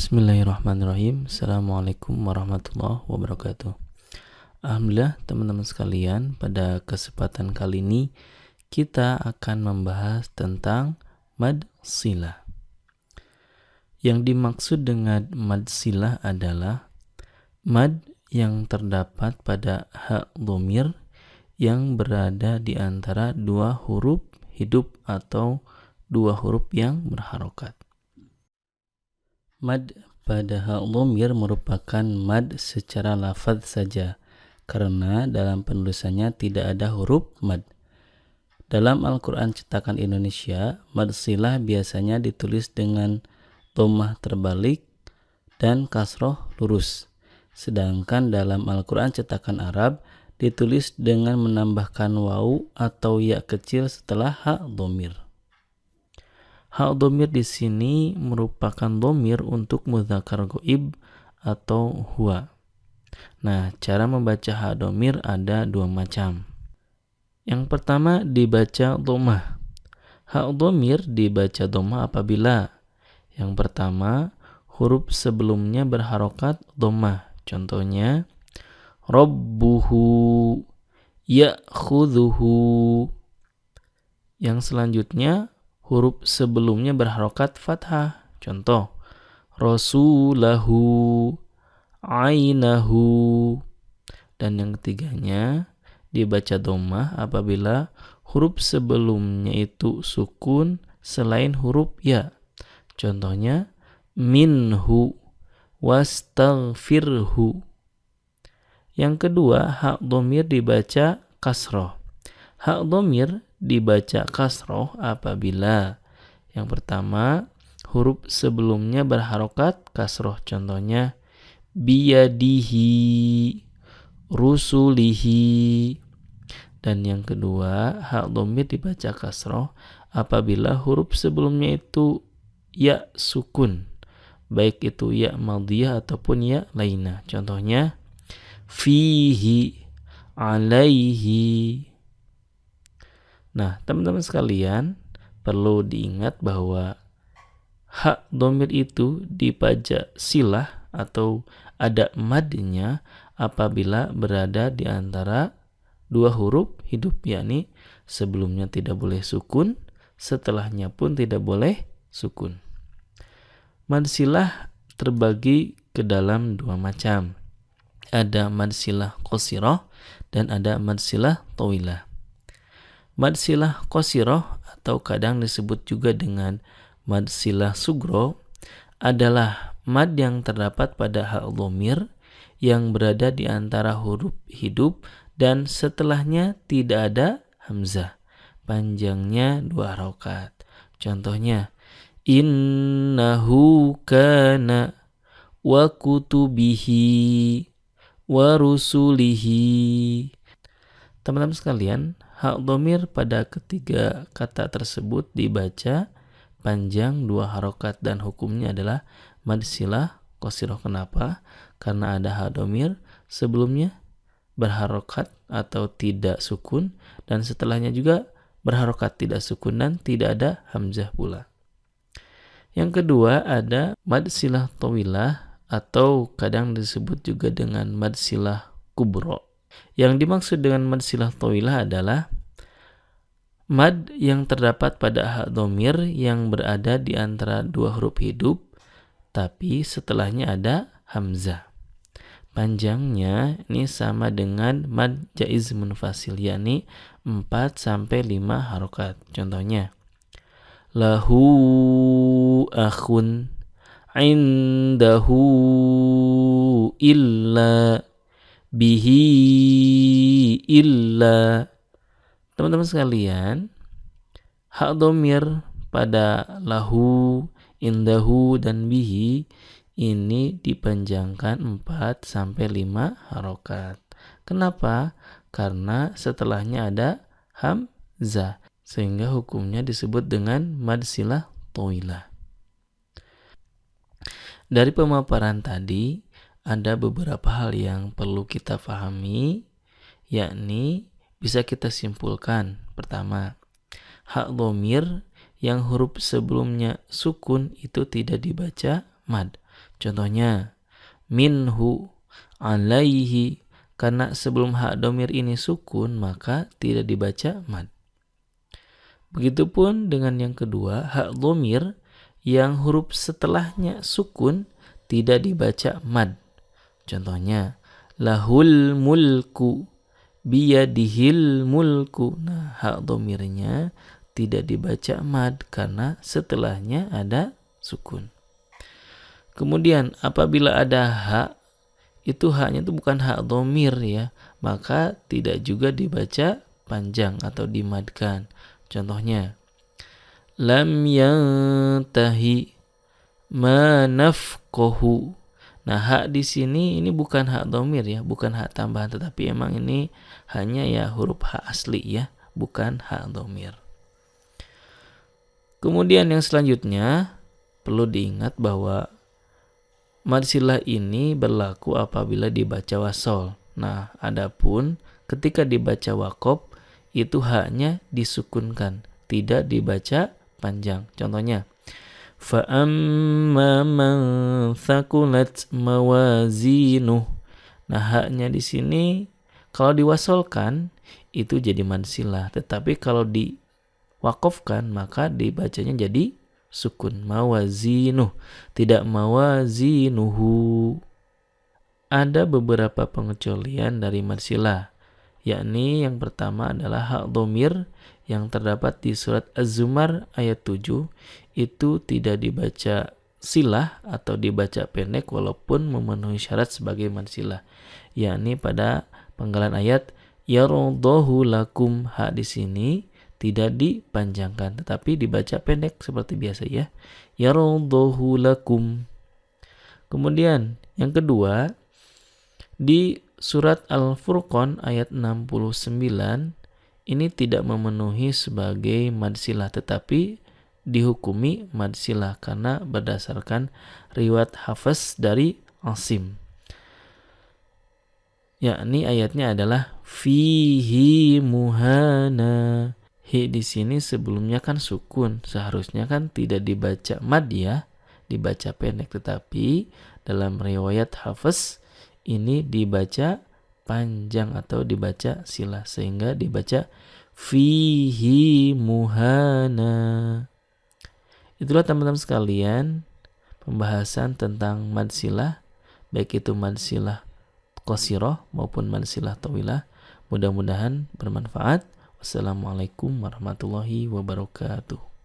Bismillahirrahmanirrahim. Assalamualaikum warahmatullahi wabarakatuh. Alhamdulillah teman-teman sekalian, pada kesempatan kali ini kita akan membahas tentang mad silah. Yang dimaksud dengan mad silah adalah mad yang terdapat pada ha dhamir yang berada di antara dua huruf hidup atau dua huruf yang berharokat. Mad pada ha dhamir merupakan mad secara lafaz saja, karena dalam penulisannya tidak ada huruf mad. Dalam Al-Quran cetakan Indonesia, mad silah biasanya ditulis dengan dhammah terbalik dan kasroh lurus. Sedangkan dalam Al-Quran cetakan Arab ditulis dengan menambahkan wawu atau ya kecil setelah ha dhamir. Ha dhamir di sini merupakan dhamir untuk mudzakkar ghaib atau huwa. Nah, cara membaca ha dhamir ada dua macam. Yang pertama dibaca dhammah. Ha dhamir dibaca dhammah apabila yang pertama huruf sebelumnya berharokat dhammah. Contohnya rabbuhu, ya'khudhuhu. Yang selanjutnya huruf sebelumnya berharokat fathah. Contoh rasulahu, ainahu. Dan yang ketiganya dibaca dhammah apabila huruf sebelumnya itu sukun selain huruf ya. Contohnya minhu, wastaghfirhu. Yang kedua, ha dhamir dibaca kasroh. Ha dhamir dibaca kasroh apabila yang pertama huruf sebelumnya berharokat kasroh. Contohnya biyadihi, rusulihi. Dan yang kedua, ha dhamir dibaca kasroh apabila huruf sebelumnya itu ya sukun, baik itu ya madhiyah ataupun ya lainah. Contohnya fihi, alaihi. Nah, teman-teman sekalian, perlu diingat bahwa ha dhamir itu dibaca silah atau ada madnya apabila berada di antara dua huruf hidup, yakni sebelumnya tidak boleh sukun, setelahnya pun tidak boleh sukun. Mad silah terbagi ke dalam dua macam. Ada mad silah qasirah dan ada mad silah tawilah. Mad silah qasirah atau kadang disebut juga dengan mad silah sugro adalah mad yang terdapat pada ha dhamir yang berada di antara huruf hidup dan setelahnya tidak ada hamzah. Panjangnya dua harokat. Contohnya innahu kana wa kutubihi wa rusulihi. Teman-teman sekalian, ha dhamir pada ketiga kata tersebut dibaca panjang dua harokat dan hukumnya adalah mad silah qasirah. Kenapa? Karena ada ha dhamir sebelumnya berharokat atau tidak sukun dan setelahnya juga berharokat tidak sukun dan tidak ada hamzah pula. Yang kedua ada mad silah tawilah atau kadang disebut juga dengan mad silah kubro. Yang dimaksud dengan mad silah tawilah adalah mad yang terdapat pada ha dhamir yang berada di antara dua huruf hidup tapi setelahnya ada hamzah. Panjangnya ini sama dengan mad jaiz munfasil, yakni 4 sampai 5 harokat. Contohnya lahu akhun indahu illa bihi illa. Teman-teman sekalian, ha dhamir pada lahu, indahu dan bihi ini dipanjangkan 4 sampai 5 harokat. Kenapa? Karena setelahnya ada hamzah sehingga hukumnya disebut dengan mad silah tawilah. Dari pemaparan tadi ada beberapa hal yang perlu kita pahami, yakni bisa kita simpulkan. Pertama, ha dhamir yang huruf sebelumnya sukun itu tidak dibaca mad. Contohnya minhu, alaihi, karena sebelum hak domir ini sukun maka tidak dibaca mad. Begitupun dengan yang kedua, hak domir yang huruf setelahnya sukun tidak dibaca mad. Contohnya lahul mulku, biyadihil mulku. Nah, hak domirnya tidak dibaca mad karena setelahnya ada sukun. Kemudian apabila ada hak, itu haknya itu bukan hak domir ya, maka tidak juga dibaca panjang atau dimadkan. Contohnya lam yantahi manafkohu. Nah, hak di sini ini bukan hak domir ya, bukan hak tambahan, tetapi emang ini hanya ya huruf hak asli ya, bukan hak domir. Kemudian yang selanjutnya perlu diingat bahwa mad silah ini berlaku apabila dibaca wasol. Nah, adapun ketika dibaca wakob itu haknya disukunkan, tidak dibaca panjang. Contohnya فَأَمَّا مَنْ ثَقُلَتْ مَوَازِينُهُ. Nah, haknya di sini kalau diwasolkan itu jadi mad silah, tetapi kalau diwakofkan maka dibacanya jadi sukun, mawazinuh, tidak mawazinuhu. Ada beberapa pengecualian dari mad silah, yakni yang pertama adalah hak domir yang terdapat di surat Az-Zumar ayat 7 itu tidak dibaca silah atau dibaca pendek walaupun memenuhi syarat sebagai mad silah, yakni pada penggalan ayat yaradhahu lakum. Hak di sini tidak dipanjangkan tetapi dibaca pendek seperti biasa ya, yaradhahu lakum. Kemudian yang kedua, di surat Al-Furqan ayat 69 ini tidak memenuhi sebagai mad silah tetapi dihukumi mad silah karena berdasarkan riwayat Hafs dari Asim. Yakni ayatnya adalah fihi muhana. Hi di sini sebelumnya kan sukun, seharusnya kan tidak dibaca mad ya, dibaca pendek, tetapi dalam riwayat Hafs ini dibaca panjang atau dibaca silah sehingga dibaca fihi muhana. Itulah teman-teman sekalian pembahasan tentang mad silah, baik itu mad silah qasirah maupun mad silah tawilah. Mudah-mudahan bermanfaat. Wassalamualaikum warahmatullahi wabarakatuh.